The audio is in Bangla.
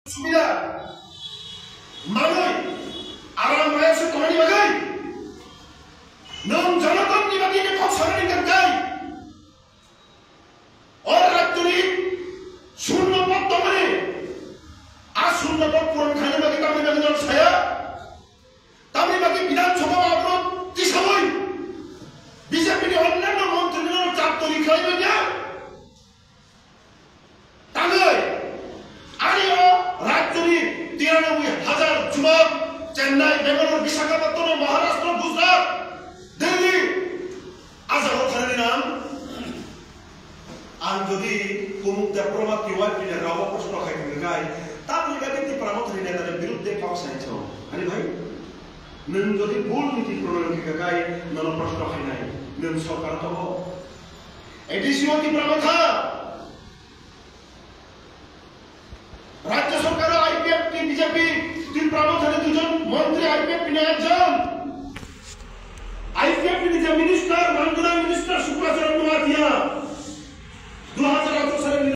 সুবিধা মানুষ alam raya su kemana bagai nom janaton di bagi ni kau sarani kerjai orang tu ni sunna pot tomane sunna pot puran khane bagi kami bagi jol saya kami bagi bidan coba abro tisaboi BJP ni অন্যান্য মন্ত্রীদের চাপ তৈরি খাইবে না তাহলে আরিও রাজ্যের 93,000 যুবক চেন্নাই বেঙ্গালুরু বিশাখাপত্তনম মহারাষ্ট্র গুজরাট দিল্লি আজাদ খানের নাম আর যদি কুমুক্তা প্রমাতি ওয়াইপিনে রাও প্রশ্ন খাইতে গায় তাহলে ব্যক্তি প্রামথরি নেতাদের বিরুদ্ধে পাওসাইছ আরে ভাই নন যদি ভুল নীতি প্রণয়ন থেকে গায় নন প্রশ্ন খাই নাই নন সরকার তব এডিসিও কি প্রমাথা রাজ্য সরকার আইপিএফ কি বিজেপি তিন প্রামথরি দুজন মন্ত্রী আইপিএফ নিয়ে একজন